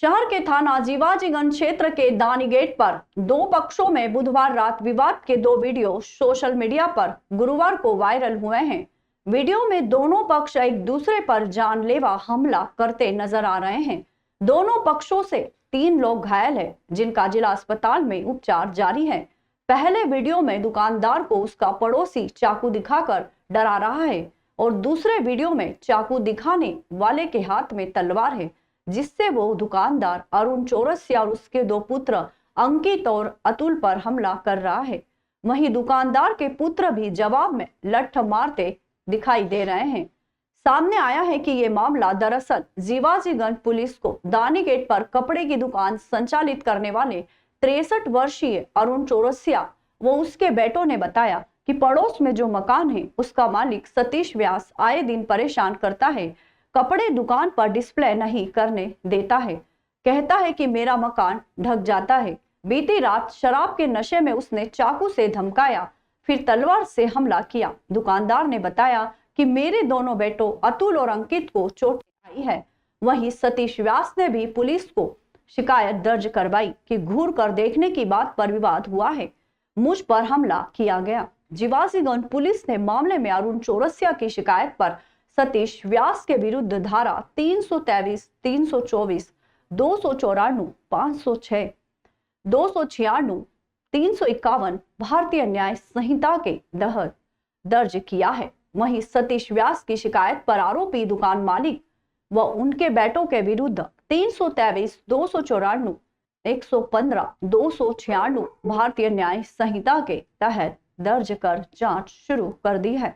शहर के थाना जीवाजीगंज क्षेत्र के दानी गेट पर दो पक्षों में बुधवार रात विवाद के दो वीडियो सोशल मीडिया पर गुरुवार को वायरल हुए हैं। वीडियो में दोनों पक्ष एक दूसरे पर जानलेवा हमला करते नजर आ रहे हैं। दोनों पक्षों से 3 लोग घायल हैं, जिनका जिला अस्पताल में उपचार जारी है। पहले वीडियो में दुकानदार को उसका पड़ोसी चाकू दिखाकर डरा रहा है और दूसरे वीडियो में चाकू दिखाने वाले के हाथ में तलवार है, जिससे वो दुकानदार अरुण चौरसिया और उसके 2 पुत्र अंकित और अतुल पर हमला कर रहा है। वहीं दुकानदार के पुत्र भी जवाब में लठ मारते दिखाई दे रहे हैं। सामने आया है कि ये मामला दरअसल जीवाजीगंज पुलिस को दानी गेट पर कपड़े की दुकान संचालित करने वाले 63 वर्षीय अरुण चौरसिया व उसके बेटों ने बताया कि पड़ोस में जो मकान है उसका मालिक सतीश व्यास आए दिन परेशान करता है, कपड़े दुकान पर डिस्प्ले नहीं करने देता है, कहता है कि मेरा मकान ढक जाता है। बीती रात शराब के नशे में उसने चाकू से धमकाया, फिर तलवार से हमला किया। दुकानदार ने बताया कि मेरे दोनों बेटों अतुल और अंकित को चोट आई है। वहीं सतीश व्यास ने भी पुलिस को शिकायत दर्ज करवाई कि घूर कर देखने की बात पर विवाद हुआ है, मुझ पर हमला किया गया। जीवाजीगंज पुलिस ने मामले में अरुण चौरसिया की शिकायत पर सतीश व्यास के विरुद्ध धारा 323, 324, 294, 506, 296, 351 भारतीय न्याय संहिता के तहत दर्ज किया है। वहीं सतीश व्यास की शिकायत पर आरोपी दुकान मालिक व उनके बेटों के विरुद्ध 323, 294, 115, 296 भारतीय न्याय संहिता के तहत दर्ज कर जांच शुरू कर दी है।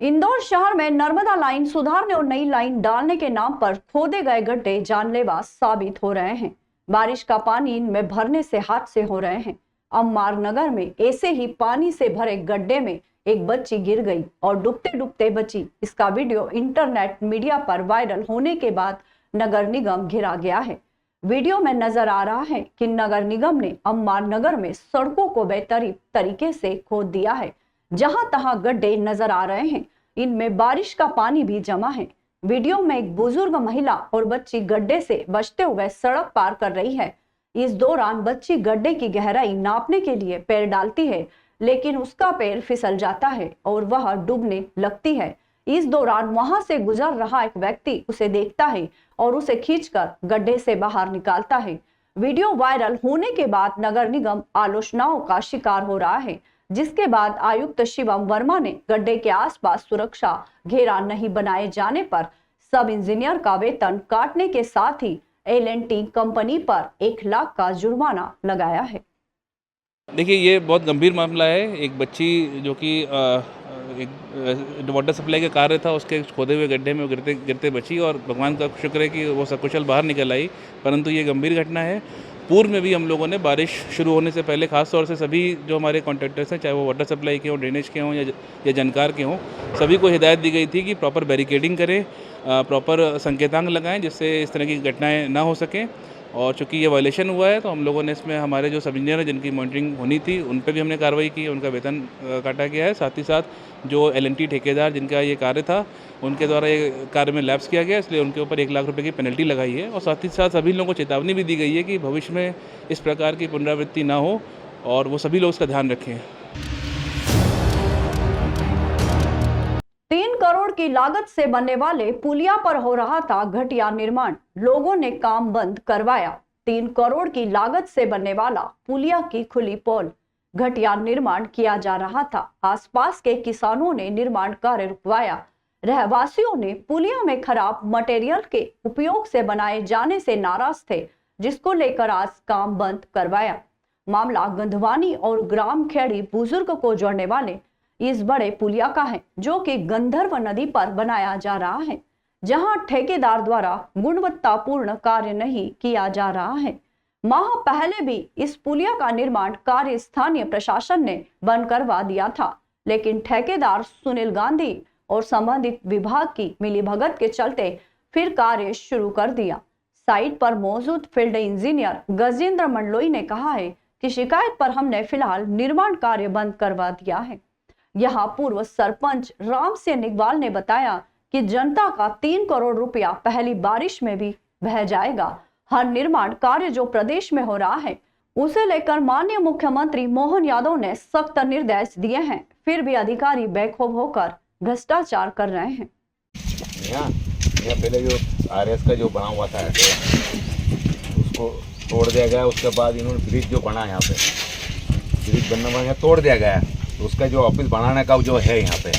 इंदौर शहर में नर्मदा लाइन सुधारने और नई लाइन डालने के नाम पर खोदे गए गड्ढे जानलेवा साबित हो रहे हैं। बारिश का पानी इनमें भरने से हादसे हो रहे हैं। अम्मार नगर में ऐसे ही पानी से भरे गड्ढे में एक बच्ची गिर गई और डूबते डूबते बची। इसका वीडियो इंटरनेट मीडिया पर वायरल होने के बाद नगर निगम घिरा गया है। वीडियो में नजर आ रहा है कि नगर निगम ने अम्मार नगर में सड़कों को बेतरतीब तरीके से खोद दिया है। जहां तहां गड्ढे नजर आ रहे हैं, इनमें बारिश का पानी भी जमा है। वीडियो में एक बुजुर्ग महिला और बच्ची गड्ढे से बचते हुए सड़क पार कर रही है। इस दौरान बच्ची गड्ढे की गहराई नापने के लिए पैर डालती है, लेकिन उसका पैर फिसल जाता है और वह डूबने लगती है। इस दौरान वहां से गुजर रहा एक व्यक्ति उसे देखता है और उसे खींचकर गड्ढे से बाहर निकालता है। वीडियो वायरल होने के बाद नगर निगम आलोचनाओं का शिकार हो रहा है, जिसके बाद आयुक्त शिवम वर्मा ने गड्ढे के आसपास सुरक्षा घेरा नहीं बनाए जाने पर सब इंजीनियर का वेतन काटने के साथ ही L&T कंपनी पर 1 लाख का जुर्माना लगाया है। देखिए, ये बहुत गंभीर मामला है। एक बच्ची जो कि एक वाटर सप्लाई का कार्य था, उसके खोदे हुए गड्ढे में गिरते गिरते बची और भगवान का शुक्र है कि वो सकुशल बाहर निकल आई। परंतु ये गंभीर घटना है। पूर्व में भी हम लोगों ने बारिश शुरू होने से पहले खास तौर से सभी जो हमारे कॉन्ट्रैक्टर्स हैं, चाहे वो वाटर सप्लाई के हों, ड्रेनेज के हों या जनकार के हों, सभी को हिदायत दी गई थी कि प्रॉपर बैरिकेडिंग करें, प्रॉपर संकेतांक लगाएं, जिससे इस तरह की घटनाएं ना हो सकें। और चूँकि ये वायलेशन हुआ है तो हम लोगों ने इसमें हमारे जो सब इंजीनियर हैं जिनकी मॉनिटरिंग होनी थी, उन पर भी हमने कार्रवाई की, उनका वेतन काटा गया है। साथ ही साथ जो L&T ठेकेदार जिनका ये कार्य था, उनके द्वारा ये कार्य में लैप्स किया गया, इसलिए उनके ऊपर 1 लाख रुपए की पेनल्टी लगाई है। और साथ ही साथ सभी लोगों को चेतावनी भी दी गई है कि भविष्य में इस प्रकार की पुनरावृत्ति ना हो और वो सभी लोग इसका ध्यान रखें। 3 करोड़ की लागत से बनने वाले पुलिया पर हो रहा था घटिया निर्माण, लोगों ने काम बंद करवाया। 3 करोड़ की लागत से बनने वाला पुलिया की खुली पोल, घटिया निर्माण किया जा रहा था। आसपास के किसानों ने निर्माण कार्य रुकवाया। रहवासियों ने पुलिया में खराब मटेरियल के उपयोग से बनाए जाने से नाराज थे, जिसको लेकर आज काम बंद करवाया। मामला गंधवानी और ग्राम खेड़ी बुजुर्ग को जोड़ने वाले इस बड़े पुलिया का है, जो कि गंधर्व नदी पर बनाया जा रहा है, जहां ठेकेदार द्वारा गुणवत्तापूर्ण कार्य नहीं किया जा रहा है। माह पहले भी इस पुलिया का निर्माण कार्य स्थानीय प्रशासन ने बंद करवा दिया था, लेकिन ठेकेदार सुनील गांधी और संबंधित विभाग की मिलीभगत के चलते फिर कार्य शुरू कर दिया। साइट पर मौजूद फील्ड इंजीनियर गजेंद्र मंडलोई ने कहा है कि शिकायत पर हमने फिलहाल निर्माण कार्य बंद करवा दिया है। यहाँ पूर्व सरपंच राम सिंह निगवाल ने बताया कि जनता का 3 करोड़ रुपया पहली बारिश में भी बह जाएगा। हर निर्माण कार्य जो प्रदेश में हो रहा है उसे लेकर माननीय मुख्यमंत्री मोहन यादव ने सख्त निर्देश दिए हैं, फिर भी अधिकारी बेखौफ होकर भ्रष्टाचार कर रहे हैं। यहाँ पहले जो RS का जो बना हुआ था उसको तोड़ दिया गया। उसके बाद इन्होंने ब्रिज जो बना यहाँ पे, ब्रिज बनने वाला तोड़ दिया गया। तो उसका जो ऑफिस बनाने का जो है यहाँ पे,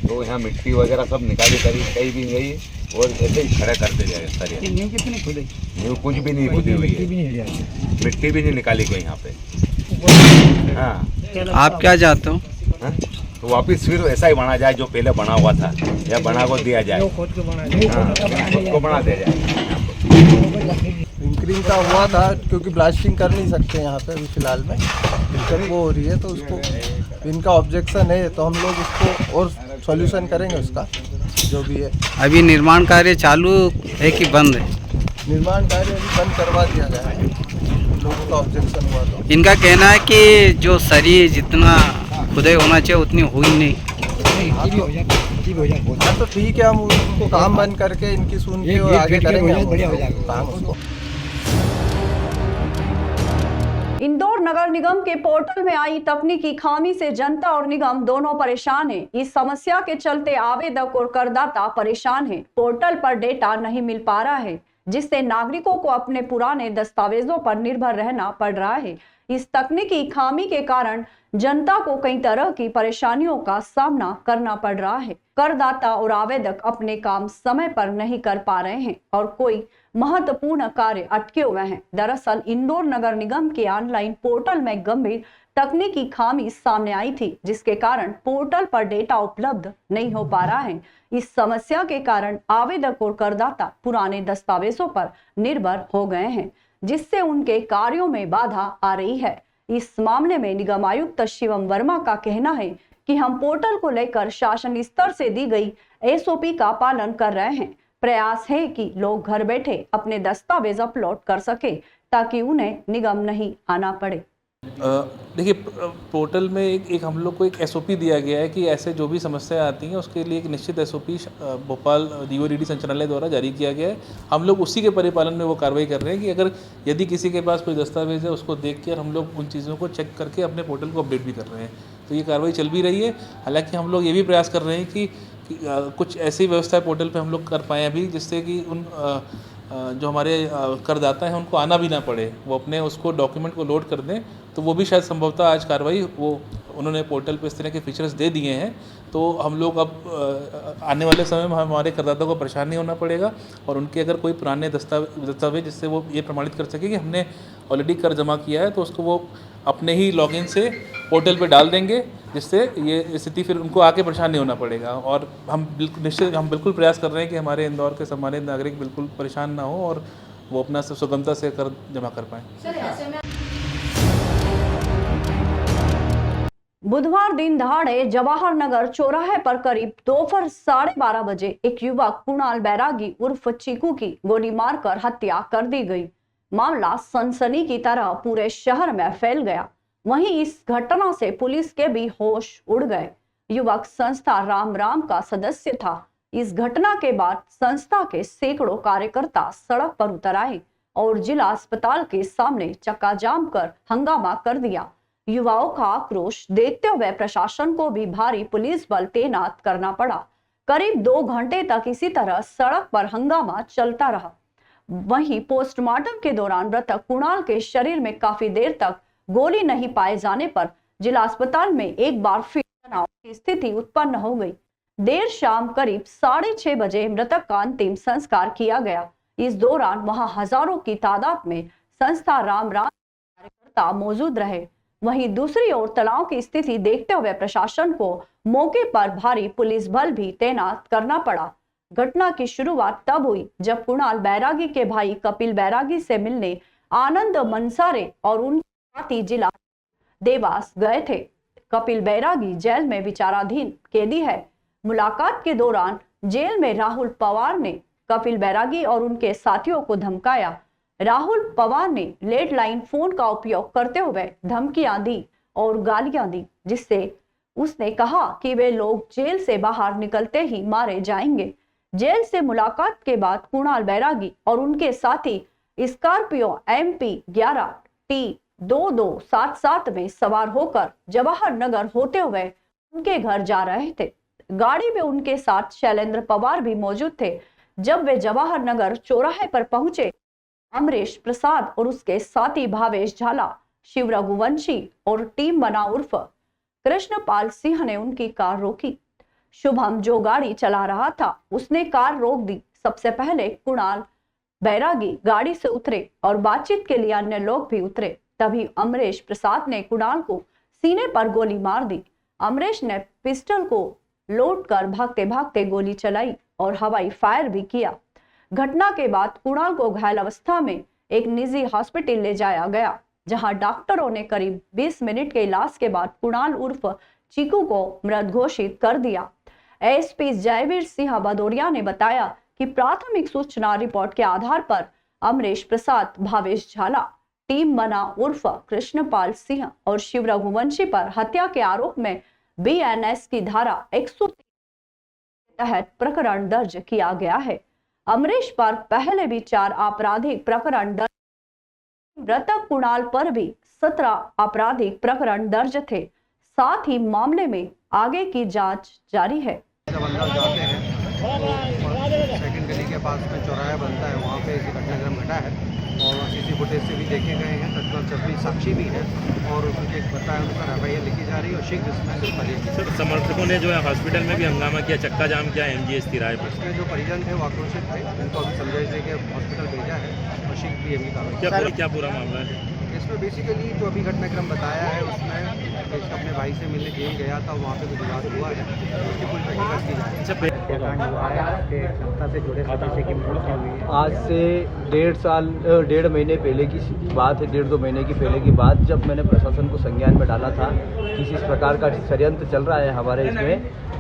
तो यहाँ मिट्टी वगैरह सब निकाली करी, कहीं भी गई और ऐसे ही खड़े करते जाए सारे। नींव कितनी खुदी? नींव कुछ भी नहीं खुदी हुई है, मिट्टी भी नहीं निकाली गई यहाँ पे। हाँ, आप क्या चाहते हो? तो वापिस फिर ऐसा ही बना जाए जो पहले बना हुआ था, या बना को दिया जाए, खुद को बना दिया जाए। इंक्रीज का हुआ था क्योंकि ब्लास्टिंग कर नहीं सकते यहाँ पे अभी फिलहाल में, दिक्कत वो हो रही है। तो उसको इनका ऑब्जेक्शन है, तो हम लोग उसको और सॉल्यूशन करेंगे उसका जो भी है। अभी निर्माण कार्य चालू है कि बंद है? निर्माण कार्य अभी बंद करवा दिया गया है, लोगों का ऑब्जेक्शन हुआ तो। इनका कहना है कि जो सरी जितना खुदाई होना चाहिए उतनी हुई नहीं। हाँ तो ठीक है, हम उनको काम बंद करके इनकी सुन के और आगे करेंगे काम उसको। इंदौर नगर निगम के पोर्टल में आई तकनीकी खामी से जनता और निगम दोनों परेशान हैं। इस समस्या के चलते आवेदक और करदाता परेशान हैं। पोर्टल पर डेटा नहीं मिल पा रहा है, जिससे नागरिकों को अपने पुराने दस्तावेजों पर निर्भर रहना पड़ रहा है। इस तकनीकी खामी के कारण जनता को कई तरह की परेशानियों का सामना करना पड़ रहा है। करदाता और आवेदक अपने काम समय पर नहीं कर पा रहे हैं और कोई महत्वपूर्ण कार्य अटके हुए हैं। दरअसल इंदौर नगर निगम के ऑनलाइन पोर्टल में गंभीर तकनीकी खामी सामने आई थी, जिसके कारण पोर्टल पर डेटा उपलब्ध नहीं हो पा रहा है। इस समस्या के कारण आवेदक और करदाता पुराने दस्तावेजों पर निर्भर हो गए हैं, जिससे उनके कार्यों में बाधा आ रही है। इस मामले में निगम आयुक्त शिवम वर्मा का कहना है कि हम पोर्टल को लेकर शासन स्तर से दी गई SOP का पालन कर रहे हैं। प्रयास है कि लोग घर बैठे अपने दस्तावेज अपलोड कर सके ताकि उन्हें निगम नहीं आना पड़े। देखिए, पोर्टल में एक हम लोग को एक SOP दिया गया है कि ऐसे जो भी समस्याएं आती हैं उसके लिए एक निश्चित SOP भोपाल DODD संचालनालय द्वारा जारी किया गया है। हम लोग उसी के परिपालन में वो कार्रवाई कर रहे हैं कि अगर यदि किसी के पास कोई दस्तावेज है उसको देख कर हम लोग उन चीज़ों को चेक करके अपने पोर्टल को अपडेट भी कर रहे हैं। तो ये कार्रवाई चल भी रही है। हालाँकि हम लोग ये भी प्रयास कर रहे हैं कि कुछ ऐसी व्यवस्था पोर्टल पर हम लोग कर पाएँ अभी, जिससे कि उन जो हमारे करदाता हैं उनको आना भी ना पड़े, वो अपने उसको डॉक्यूमेंट को लोड कर दें। तो वो भी शायद संभवतः आज कार्रवाई वो उन्होंने पोर्टल पे इस तरह के फीचर्स दे दिए हैं। तो हम लोग अब आने वाले समय में हमारे करदाता को परेशान नहीं होना पड़ेगा और उनके अगर कोई पुराने दस्तावेज जिससे वो ये प्रमाणित कर सके कि हमने ऑलरेडी कर जमा किया है, तो उसको वो अपने ही लॉगिन से पोर्टल पे डाल देंगे, जिससे ये स्थिति फिर उनको आके परेशान नहीं होना पड़ेगा। और हम बिल्कुल प्रयास कर रहे हैं कि हमारे इंदौर के सम्मानित नागरिक बिल्कुल परेशान ना हो और वो अपना सुगमता से कर जमा कर पाएँ। बुधवार दिन दहाड़े जवाहर नगर चौराहे पर करीब दोपहर 12:30 बजे एक युवक कुणाल बैरागी उर्फ चीकू की गोली मारकर हत्या कर दी गई। मामला सनसनी की तरह पूरे शहर में फैल गया। वहीं इस घटना से पुलिस के भी होश उड़ गए। युवक संस्था राम का सदस्य था। इस घटना के बाद संस्था के सैकड़ों कार्यकर्ता सड़क पर उतर आए और जिला अस्पताल के सामने चक्का जाम कर हंगामा कर दिया। युवाओं का आक्रोश देखते हुए प्रशासन को भी भारी पुलिस बल तैनात करना पड़ा। करीब 2 घंटे तक इसी तरह सड़क पर हंगामा चलता रहा। वहीं पोस्टमार्टम के दौरान मृतक कुणाल के शरीर में काफी देर तक गोली नहीं पाए जाने पर जिला अस्पताल में एक बार फिर तनाव की स्थिति उत्पन्न हो गई। देर शाम करीब 6:30 बजे मृतक का अंतिम संस्कार किया गया। इस दौरान वहां हजारों की तादाद में संस्था राम कार्यकर्ता मौजूद रहे। वहीं दूसरी ओर तनाव की स्थिति देखते हुए प्रशासन को मौके पर भारी पुलिस बल भी तैनात करना पड़ा। घटना की शुरुआत तब हुई जब कुणाल बैरागी के भाई कपिल बैरागी से मिलने आनंद मनसारे और उनके साथी जिला देवास गए थे। कपिल बैरागी जेल में विचाराधीन कैदी है। मुलाकात के दौरान जेल में राहुल पवार ने कपिल बैरागी और उनके साथियों को धमकाया। राहुल पवार ने लैंडलाइन फोन का उपयोग करते हुए धमकियां दी और गालियां दी, जिससे उसने कहा कि वे लोग जेल से बाहर निकलते ही मारे जाएंगे। जेल से मुलाकात के बाद कुणाल बैरागी और उनके साथी स्कॉर्पियो MP 11 T2277 में सवार होकर जवाहर नगर होते हुए उनके घर जा रहे थे। गाड़ी में उनके साथ शैलेंद्र पवार भी मौजूद थे। जब वे जवाहर नगर चौराहे पर पहुंचे, अमरीश प्रसाद और उसके साथी भावेश झाला, शिव रघुवंशी और टीम बना उर्फ कृष्णपाल सिंह ने उनकी कार रोकी। शुभम जो गाड़ी चला रहा था उसने कार रोक दी। सबसे पहले कुणाल बैरागी गाड़ी से उतरे और बातचीत के लिए अन्य लोग भी उतरे। तभी अमरीश प्रसाद ने कुणाल को सीने पर गोली मार दी। अमरीश ने पिस्टल को लोड कर भागते भागते गोली चलाई और हवाई फायर भी किया। घटना के बाद कुणाल को घायल अवस्था में एक निजी हॉस्पिटल ले जाया गया, जहां डॉक्टरों ने करीब 20 मिनट के इलाज के बाद कुणाल उर्फ चीकू को मृत घोषित कर दिया। एसपी जयवीर सिंह भदौरिया ने बताया कि प्राथमिक सूचना रिपोर्ट के आधार पर अमरीश प्रसाद, भावेश झाला, टीम बना उर्फ कृष्णपाल सिंह और शिव रघुवंशी पर हत्या के आरोप में BNS की धारा 103 के तहत प्रकरण दर्ज किया गया है। अमरीश पर पहले भी 4 आपराधिक प्रकरण दर्ज, मृतक कुणाल पर भी 17 आपराधिक प्रकरण दर्ज थे। साथ ही मामले में आगे की जांच जारी है। जब अंदर जाते हैं तो सेकंड गली के पास में चौराहा बनता है, वहाँ पे इसी घटनाक्रम घटा है और CC फुटेज से भी देखे गए हैं। तत्काल 26 साक्षी भी है और उसके बताए अनुसार FIR लिखी जा रही है और शीघ्र इसमें गिरफ्तारी की। सर, समर्थकों ने जो है हॉस्पिटल में भी हंगामा किया, चक्का जाम किया MGS तिराहे पर। उसके जो परिजन थे वो आक्रोशित थे, उनको अभी समझाइश दे के हॉस्पिटल भेजा है और शीघ्र भी कार्रवाई। क्या पूरा मामला है इसमें? बेसिकली जो अभी घटनाक्रम बताया है उसमें एक अपने भाई से मिलने जेल गया था, वहाँ पे कुछ विवाद हुआ है, उसकी पूरी तहकीकात की जा रही है। आज से 1.5 महीने पहले की बात है, 1.5-2 महीने की पहले की बात, जब मैंने प्रशासन को संज्ञान में डाला था किसी इस प्रकार का षड्यंत्र चल रहा है हमारे इसमें,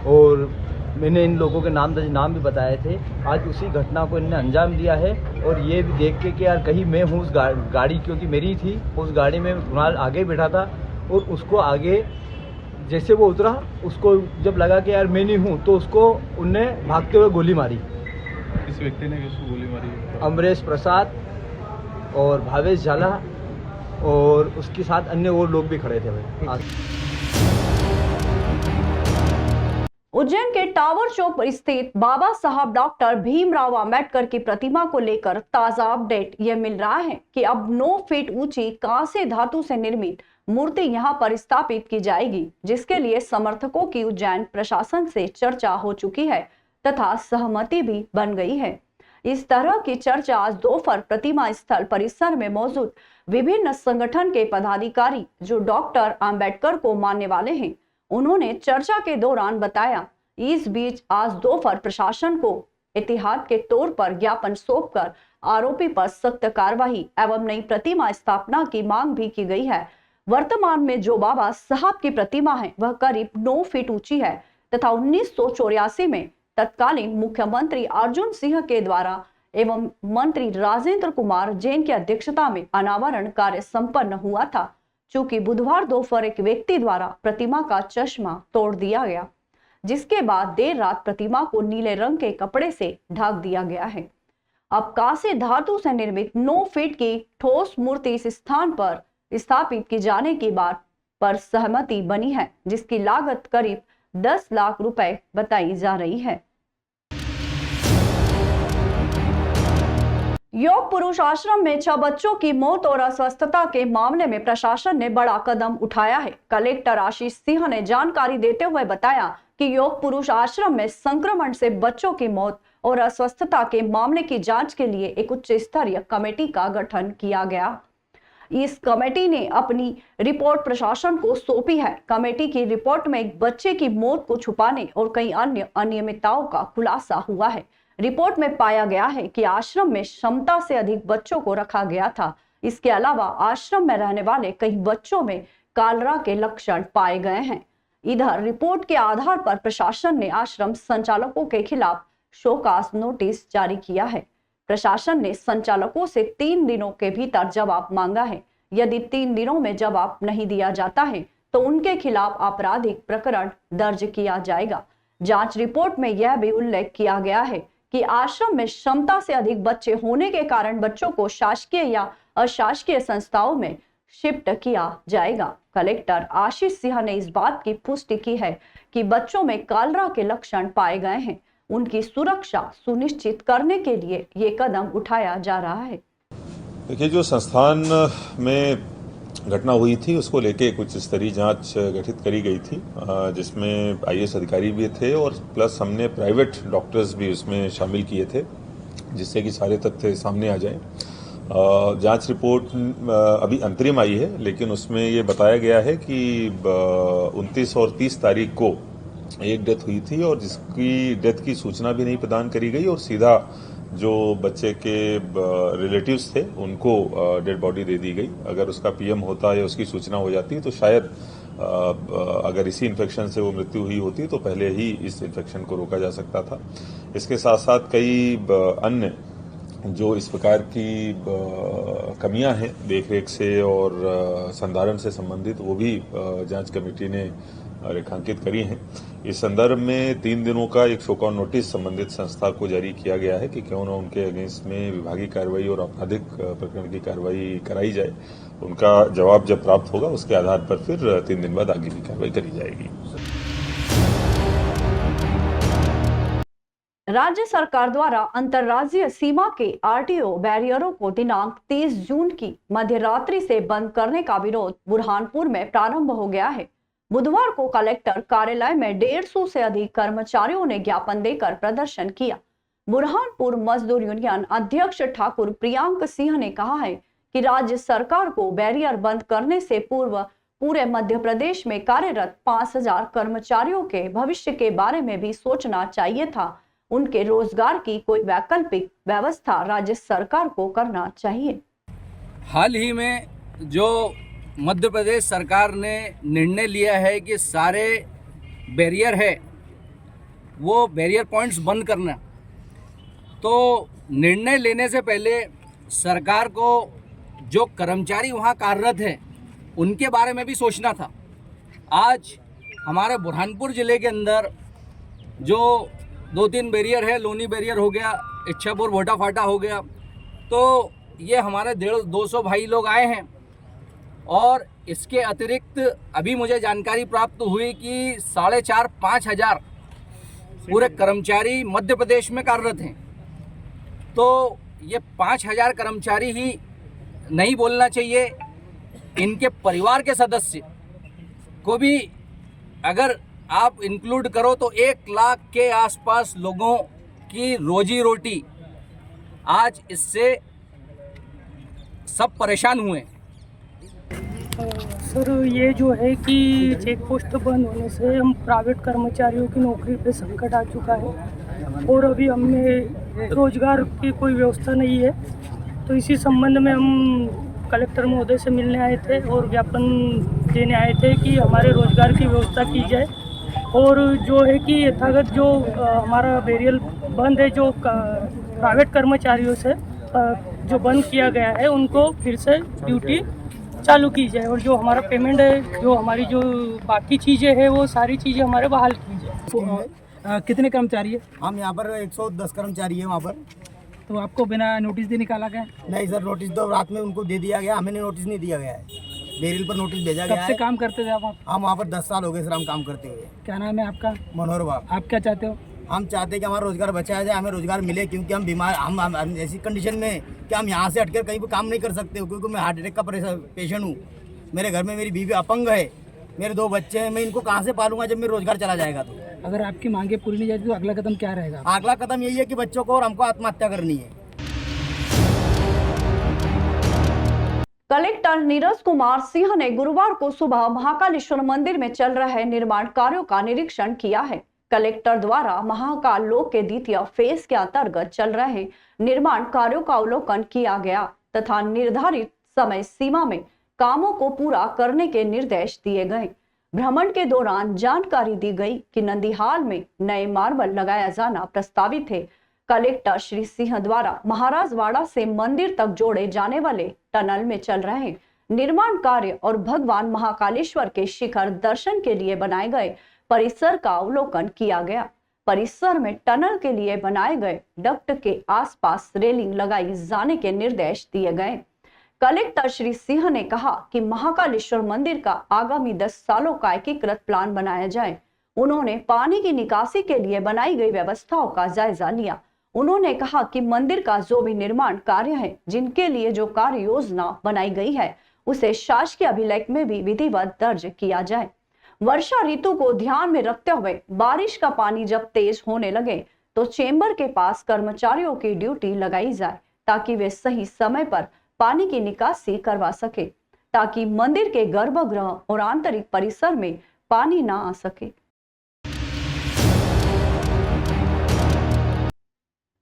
और मैंने इन लोगों के नाम भी बताए थे। आज उसी घटना को इन्होंने अंजाम दिया है और ये भी देख के कि यार कहीं मैं हूँ उस गाड़ी, क्योंकि मेरी थी, उस गाड़ी में कुणाल आगे बैठा था और उसको आगे जैसे वो उतरा, उसको जब लगा कि यार मैं नहीं हूँ तो उसको उनने भागते हुए गोली मारी। इस व्यक्ति ने किसको गोली मारी? अमरीश प्रसाद और भावेश झाला और उसके साथ अन्य और लोग भी खड़े थे भाई। उज्जैन के टावर चौक पर स्थित बाबा साहब डॉक्टर भीमराव अंबेडकर की प्रतिमा को लेकर ताजा अपडेट यह मिल रहा है कि अब 9 फीट ऊंची कांस्य धातु से निर्मित मूर्ति यहां पर स्थापित की जाएगी, जिसके लिए समर्थकों की उज्जैन प्रशासन से चर्चा हो चुकी है तथा सहमति भी बन गई है। इस तरह की चर्चा आज दोपहर प्रतिमा स्थल परिसर में मौजूद विभिन्न संगठन के पदाधिकारी जो डॉक्टर अंबेडकर को मानने वाले हैं, उन्होंने चर्चा के दौरान बताया। इस बीच आज दोपहर प्रशासन को एहतियात के तौर पर ज्ञापन सौंपकर आरोपी पर सख्त कार्रवाई एवं नई प्रतिमा स्थापना की मांग भी की गई है। वर्तमान में जो बाबा साहब की प्रतिमा है वह करीब 9 फीट ऊंची है तथा 1984 में तत्कालीन मुख्यमंत्री अर्जुन सिंह के द्वारा एवं मंत्री राजेंद्र कुमार जैन की अध्यक्षता में अनावरण कार्य संपन्न हुआ था। चूंकि बुधवार दोपहर एक व्यक्ति द्वारा प्रतिमा का चश्मा तोड़ दिया गया, जिसके बाद देर रात प्रतिमा को नीले रंग के कपड़े से ढक दिया गया है। अब कांस्य धातु से निर्मित 9 फीट की ठोस मूर्ति इस स्थान पर स्थापित की जाने की बात पर सहमति बनी है, जिसकी लागत करीब 10 लाख रुपए बताई जा रही है। योग पुरुष आश्रम में 6 बच्चों की मौत और अस्वस्थता के मामले में प्रशासन ने बड़ा कदम उठाया है। कलेक्टर आशीष सिंह ने जानकारी देते हुए बताया कि योग पुरुष आश्रम में संक्रमण से बच्चों की मौत और अस्वस्थता के मामले की जांच के लिए एक उच्च स्तरीय कमेटी का गठन किया गया। इस कमेटी ने अपनी रिपोर्ट प्रशासन को सौंपी है। कमेटी की रिपोर्ट में एक बच्चे की मौत को छुपाने और कई अन्य अनियमितताओं का खुलासा हुआ है। रिपोर्ट में पाया गया है कि आश्रम में क्षमता से अधिक बच्चों को रखा गया था। इसके अलावा आश्रम में रहने वाले कई बच्चों में कालरा के लक्षण पाए गए हैं। इधर रिपोर्ट के आधार पर प्रशासन ने आश्रम संचालकों के खिलाफ शोकास नोटिस जारी किया है। प्रशासन ने संचालकों से 3 दिनों के भीतर जवाब मांगा है। यदि 3 दिनों में जवाब नहीं दिया जाता है तो उनके खिलाफ आपराधिक प्रकरण दर्ज किया जाएगा। जांच रिपोर्ट में यह भी उल्लेख किया गया है कि आश्रम में क्षमता से अधिक बच्चे होने के कारण बच्चों को शासकीय या अशासकीय संस्थाओं में शिफ्ट किया जाएगा। कलेक्टर आशीष सिंह ने इस बात की पुष्टि की है कि बच्चों में कालरा के लक्षण पाए गए हैं। उनकी सुरक्षा सुनिश्चित करने के लिए ये कदम उठाया जा रहा है। देखिए, जो संस्थान में घटना हुई थी उसको लेके कुछ स्तरीय जांच गठित करी गई थी, जिसमें IAS अधिकारी भी थे और प्लस हमने प्राइवेट डॉक्टर्स भी उसमें शामिल किए थे, जिससे कि सारे तथ्य सामने आ जाएं। जांच रिपोर्ट अभी अंतरिम आई है, लेकिन उसमें ये बताया गया है कि 29 और 30 तारीख को एक डेथ हुई थी और जिसकी डेथ की सूचना भी नहीं प्रदान करी गई और सीधा जो बच्चे के रिलेटिव्स थे उनको डेड बॉडी दे दी गई। अगर उसका PM होता या उसकी सूचना हो जाती तो शायद अगर इसी इन्फेक्शन से वो मृत्यु हुई होती तो पहले ही इस इन्फेक्शन को रोका जा सकता था। इसके साथ साथ कई अन्य जो इस प्रकार की कमियां हैं देखरेख से और संधारण से संबंधित, वो भी जांच कमेटी ने रेखांकित करी हैं। इस संदर्भ में 3 दिनों का एक शो कॉज नोटिस संबंधित संस्था को जारी किया गया है कि क्यों न उनके अगेंस्ट में विभागीय कार्रवाई और आपराधिक प्रकरण की कार्रवाई कराई जाए। उनका जवाब जब प्राप्त होगा उसके आधार पर फिर 3 दिन बाद आगे की कार्रवाई करी जाएगी। राज्य सरकार द्वारा अंतर्राज्यीय सीमा के RTO बैरियरों को दिनांक 30 जून की मध्यरात्रि से बंद करने का विरोध बुरहानपुर में प्रारंभ हो गया है। बुधवार को कलेक्टर कार्यालय में 150 से अधिक कर्मचारियों ने ज्ञापन देकर प्रदर्शन किया। बुरहानपुर मजदूर यूनियन अध्यक्ष ठाकुर प्रियांक सिंह ने कहा है कि राज्य सरकार को बैरियर बंद करने से पूर्व पूरे मध्य प्रदेश में कार्यरत 5000 कर्मचारियों के भविष्य के बारे में भी सोचना चाहिए था। उनके रोजगार की कोई वैकल्पिक व्यवस्था राज्य सरकार को करना चाहिए। हाल ही में जो मध्य प्रदेश सरकार ने निर्णय लिया है कि सारे बैरियर है वो बैरियर पॉइंट्स बंद करना, तो निर्णय लेने से पहले सरकार को जो कर्मचारी वहाँ कार्यरत हैं उनके बारे में भी सोचना था। आज हमारे बुरहानपुर ज़िले के अंदर जो 2-3 बैरियर है, लोनी बैरियर हो गया, इच्छापुर भोटा फाटा हो गया, तो ये हमारे 150-200 भाई लोग आए हैं। और इसके अतिरिक्त अभी मुझे जानकारी प्राप्त हुई कि 4,500-5 हज़ार पूरे कर्मचारी मध्य प्रदेश में कार्यरत हैं। तो ये 5,000 कर्मचारी ही नहीं बोलना चाहिए, इनके परिवार के सदस्य को भी अगर आप इंक्लूड करो तो 1 लाख के आसपास लोगों की रोजी रोटी आज इससे सब परेशान हुए। सर, ये जो है कि चेक पोस्ट बंद होने से हम प्राइवेट कर्मचारियों की नौकरी पे संकट आ चुका है और अभी हमें रोजगार की कोई व्यवस्था नहीं है। तो इसी संबंध में हम कलेक्टर महोदय से मिलने आए थे और ज्ञापन देने आए थे कि हमारे रोजगार की व्यवस्था की जाए और जो है कि यथागत जो हमारा बैरियर बंद है, जो प्राइवेट कर्मचारियों से जो बंद किया गया है उनको फिर से ड्यूटी चालू की जाए और जो हमारा पेमेंट है, जो हमारी जो बाकी चीज़ें हैं वो सारी चीज़ें हमारे बहाल की जाए। कितने कर्मचारी है? हम यहाँ पर 110 कर्मचारी है वहाँ पर। तो आपको बिना नोटिस दे निकाला गया? नहीं सर, नोटिस तो रात में उनको दे दिया गया, हमें नोटिस नहीं दिया गया है। बेरिल पर नोटिस भेजा गया है। कब से काम करते थे आप? हम वहाँ पर 10 साल हो गए सर हम काम करते हुए। क्या नाम है आपका? मनोहर बाब। आप क्या चाहते हो? हम चाहते हैं कि हमारा रोजगार बचाया जाए, हमें रोजगार मिले, क्योंकि हम बीमार हम ऐसी कंडीशन में कि हम यहाँ से हटकर कहीं पर काम नहीं कर सकते हो, क्योंकि मैं हार्ट अटैक का पेशेंट हूँ। मेरे घर में मेरी बीवी अपंग है, मेरे 2 बच्चे हैं, मैं इनको कहाँ से पालूंगा जब मेरा रोजगार चला जाएगा? तो अगर आपकी मांगे पूरी नहीं जाती तो अगला कदम क्या रहेगा? अगला कदम यही है कि बच्चों को और हमको आत्महत्या करनी है। कलेक्टर नीरज कुमार सिंह ने गुरुवार को सुबह महाकालेश्वर मंदिर में चल रहे निर्माण कार्यों का निरीक्षण किया है। कलेक्टर द्वारा महाकाल लोक के द्वितीय फेज के अंतर्गत चल रहे निर्माण कार्यों का अवलोकन किया गया तथा निर्धारित समय सीमा में कामों को पूरा करने के निर्देश दिए गए। भ्रमण के दौरान जानकारी दी गई कि नंदीहाल में नए मार्बल लगाया जाना प्रस्तावित है। कलेक्टर श्री सिंह द्वारा महाराजवाड़ा से मंदिर तक जोड़े जाने वाले टनल में चल रहे निर्माण कार्य और भगवान महाकालेश्वर के शिखर दर्शन के लिए बनाए गए परिसर का अवलोकन किया गया। परिसर में टनल के लिए बनाए गए डक्ट के आसपास रेलिंग लगाई जाने के निर्देश दिए गए। कलेक्टर श्री सिंह ने कहा कि महाकालेश्वर मंदिर का आगामी 10 सालों का एकीकृत प्लान बनाया जाए। उन्होंने पानी की निकासी के लिए बनाई गई व्यवस्थाओं का जायजा लिया। उन्होंने कहा कि मंदिर का जो भी निर्माण कार्य है, जिनके लिए जो कार्य योजना बनाई गई है, उसे शासकीय अभिलेख में भी विधिवत दर्ज किया जाए। वर्षा ऋतु को ध्यान में रखते हुए बारिश का पानी जब तेज होने लगे तो चेंबर के पास कर्मचारियों की ड्यूटी लगाई जाए ताकि वे सही समय पर पानी की निकासी करवा सके, ताकि मंदिर के गर्भगृह और आंतरिक परिसर में पानी ना आ सके।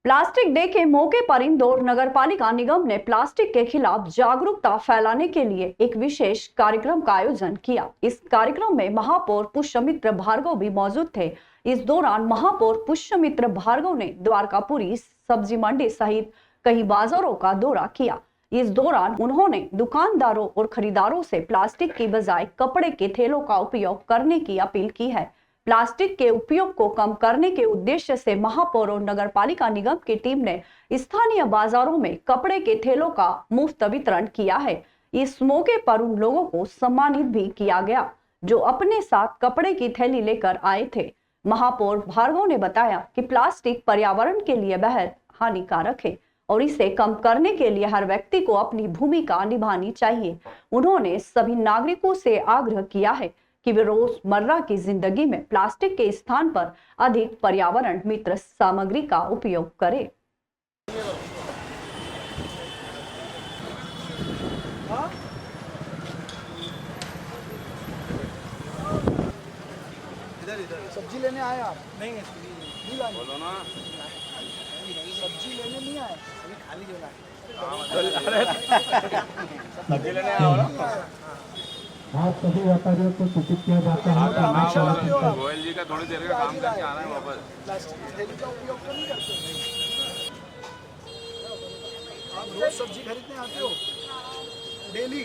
प्लास्टिक डे के मौके पर इंदौर नगरपालिका निगम ने प्लास्टिक के खिलाफ जागरूकता फैलाने के लिए एक विशेष कार्यक्रम का आयोजन किया। इस कार्यक्रम में महापौर पुष्यमित्र भार्गव भी मौजूद थे। इस दौरान महापौर पुष्यमित्र भार्गव ने द्वारकापुरी सब्जी मंडी सहित कई बाजारों का दौरा किया। इस दौरान उन्होंने दुकानदारों और खरीदारों से प्लास्टिक की बजाय कपड़े के थैलों का उपयोग करने की अपील की है। प्लास्टिक के उपयोग को कम करने के उद्देश्य से महापौर और नगरपालिका निगम की टीम ने स्थानीय बाजारों में कपड़े के थैलों का मुफ्त वितरण किया है। इस मौके पर उन लोगों को सम्मानित भी किया गया जो अपने साथ कपड़े की थैली लेकर आए थे। महापौर भार्गव ने बताया कि प्लास्टिक पर्यावरण के लिए बेहद हानिकारक है और इसे कम करने के लिए हर व्यक्ति को अपनी भूमिका निभानी चाहिए। उन्होंने सभी नागरिकों से आग्रह किया है कि वे रोजमर्रा की जिंदगी में प्लास्टिक के स्थान पर अधिक पर्यावरण मित्र सामग्री का उपयोग करें। सब्जी लेने आए आप? नहीं लाए। बोलो ना। सब्जी लेने नहीं आए, अभी खाली लेना है। सब्जी लेने आओ ना। आप सभी व्यापारियों को सूचित किया जाता है। गोयल जी का थोड़ी देर का काम करके आना है वापस। प्लास्टिक थैली का उपयोग तो नहीं करते। आप रोज सब्जी खरीदने आते हो डेली?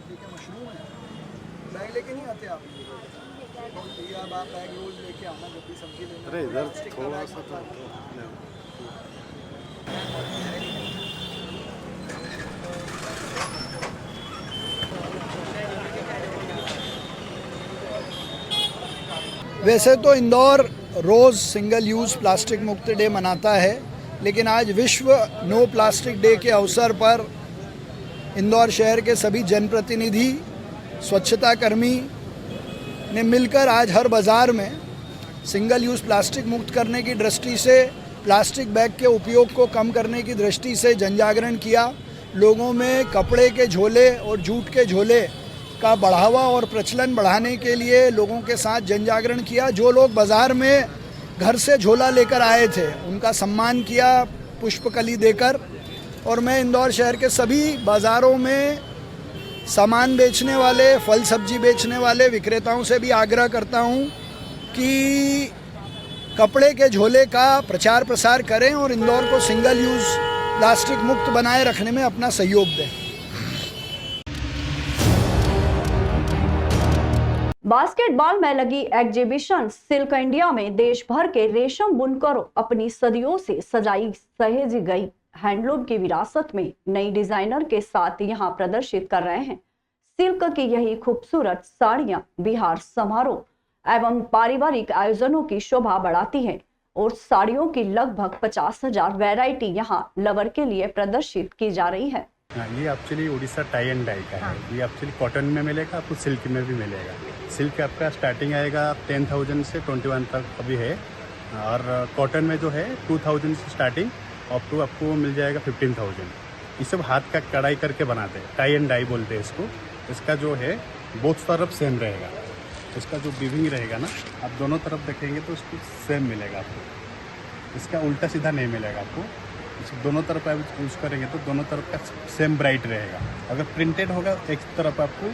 ठीक है, मशरूम है, बैग लेके नहीं आते आप? अब आप बैग रोज लेके आना जब भी सब्जी लेना। अरे इधर थोड़ा सा तो वैसे तो इंदौर रोज़ सिंगल यूज़ प्लास्टिक मुक्त डे मनाता है, लेकिन आज विश्व नो प्लास्टिक डे के अवसर पर इंदौर शहर के सभी जनप्रतिनिधि, स्वच्छता कर्मी ने मिलकर आज हर बाज़ार में सिंगल यूज़ प्लास्टिक मुक्त करने की दृष्टि से, प्लास्टिक बैग के उपयोग को कम करने की दृष्टि से जनजागरण किया। लोगों में कपड़े के झोले और जूट के झोले का बढ़ावा और प्रचलन बढ़ाने के लिए लोगों के साथ जनजागरण किया। जो लोग बाज़ार में घर से झोला लेकर आए थे उनका सम्मान किया पुष्पकली देकर। और मैं इंदौर शहर के सभी बाज़ारों में सामान बेचने वाले, फल सब्जी बेचने वाले विक्रेताओं से भी आग्रह करता हूं कि कपड़े के झोले का प्रचार प्रसार करें और इंदौर को सिंगल यूज़ प्लास्टिक मुक्त बनाए रखने में अपना सहयोग दें। बास्केटबॉल में लगी एग्जीबिशन सिल्क इंडिया में देश भर के रेशम बुनकरों अपनी सदियों से सजाई सहेजी गई हैंडलूम की विरासत में नई डिजाइनर के साथ यहां प्रदर्शित कर रहे हैं। सिल्क की यही खूबसूरत साड़ियां बिहार समारोह एवं पारिवारिक आयोजनों की शोभा बढ़ाती हैं और साड़ियों की लगभग 50,000 वैरायटी यहां लवर के लिए प्रदर्शित की जा रही है। ये actually Orissa tie and dye का है। ये एक्चुअली कॉटन में मिलेगा, आपको सिल्क में भी मिलेगा। सिल्क आपका स्टार्टिंग आएगा 10,000 से 21 तक अभी है, और कॉटन में जो है 2,000 से स्टार्टिंग अप टू आपको मिल जाएगा 15,000। ये सब हाथ का कढ़ाई करके बनाते हैं, टाई एंड डाई बोलते हैं इसको। इसका जो है बोथ तरफ सेम रहेगा। इसका जो वीविंग रहेगा ना, आप दोनों तरफ देखेंगे तो उसको सेम मिलेगा आपको। इसका उल्टा सीधा नहीं मिलेगा आपको। दोनों तरफ आप यूज़ करेंगे तो दोनों तरफ का सेम ब्राइट रहेगा। अगर प्रिंटेड होगा एक तरफ आपको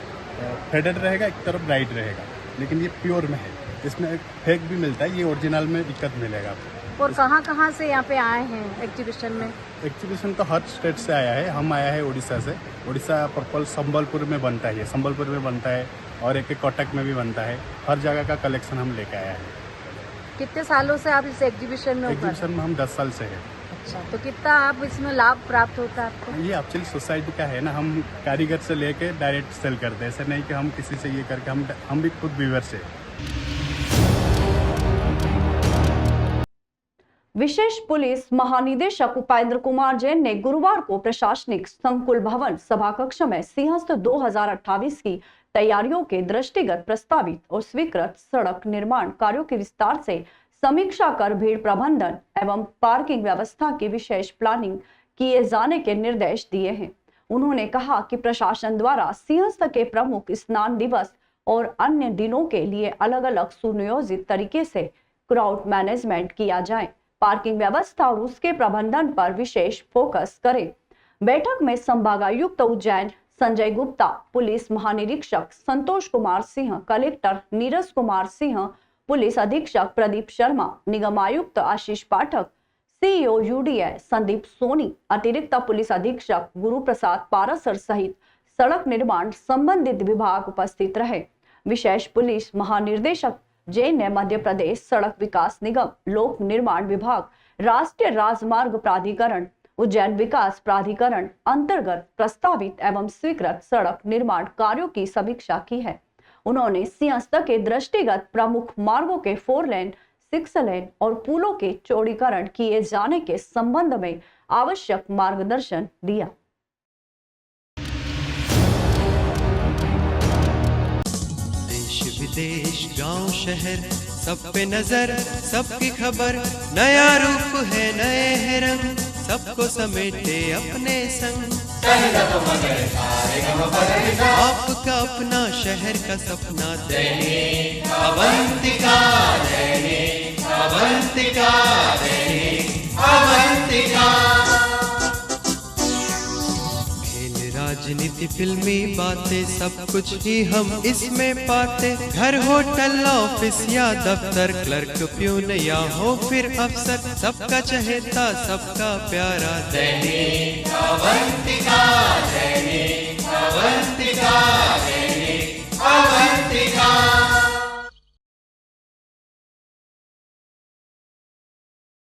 फेडेड रहेगा, एक तरफ ब्राइट रहेगा, लेकिन ये प्योर में है। इसमें एक फेक भी मिलता है, ये ओरिजिनल में दिक्कत मिलेगा आपको। और कहाँ से यहाँ पे आए हैं एग्जीबिशन में? एग्जीबिशन तो हर स्टेट से आया है। हम आया है उड़ीसा से। उड़ीसा पर्पल संबलपुर में बनता है, संबलपुर में बनता है और एक कटक में भी बनता है। हर जगह का कलेक्शन हम लेके आया है। कितने सालों से आप इस एग्जीबिशन में? एग्जीबिशन में हम 10 साल से है। अच्छा, तो कितना आप इसमें लाभ प्राप्त होता है आपको? ये एक्चुअली सोसाइटी का है ना, हम कारीगर से लेके डायरेक्ट सेल करते हैं। ऐसा नहीं कि हम किसी से ये करके, हम भी खुद व्यूअर से। विशेष पुलिस महानिदेशक उपेंद्र कुमार जैन ने गुरुवार को प्रशासनिक संकुल भवन सभाकक्ष में सिंहस्थ 2028 की तैयारियों के दृष्टिगत प्रस्तावित और स्वीकृत सड़क निर्माण कार्यों की विस्तार से समीक्षा कर भीड़ प्रबंधन एवं पार्किंग व्यवस्था की विशेष प्लानिंग किए जाने के निर्देश दिए हैं। उन्होंने कहा कि प्रशासन द्वारा सिंहस्थ के प्रमुख स्नान दिवस और अन्य दिनों के लिए अलग अलग सुनियोजित तरीके से क्राउड मैनेजमेंट किया जाए, पार्किंग व्यवस्था और उसके प्रबंधन पर विशेष फोकस करें। बैठक में संभागायुक्त उज्जैन संजय गुप्ता, पुलिस महानिरीक्षक संतोष कुमार सिंह, कलेक्टर नीरज कुमार सिंह, पुलिस अधीक्षक प्रदीप शर्मा, निगम आयुक्त आशीष पाठक, सीईओ यूडीए संदीप सोनी, अतिरिक्त पुलिस अधीक्षक गुरु प्रसाद पारासर सहित सड़क निर्माण संबंधित विभाग उपस्थित रहे। विशेष पुलिस महानिर्देशक जैन ने मध्य प्रदेश सड़क विकास निगम, लोक निर्माण विभाग, राष्ट्रीय राजमार्ग प्राधिकरण, उज्जैन विकास प्राधिकरण अंतर्गत प्रस्तावित एवं स्वीकृत सड़क निर्माण कार्यों की समीक्षा की है। उन्होंने सिंहस्थ के दृष्टिगत प्रमुख मार्गों के 4 लेन, 6 लेन और पुलों के चौड़ीकरण किए जाने के संबंध में आवश्यक मार्गदर्शन दिया। देश विदेश गांव शहर सब पे नजर, सबकी खबर, नया रूप है नए है रंग, सबको समेटे अपने संग। आपका अपना शहर का सपना दैनिक अवंतिका, दैनिक अवंतिका, दैनिक अवंतिका। राजनीति फिल्मी बातें सब कुछ ही हम इसमें पाते, घर होटल ऑफिस या दफ्तर, क्लर्क प्यून या हो फिर अफसर, सबका चहेता सबका प्यारा दैनिक अवंतिका।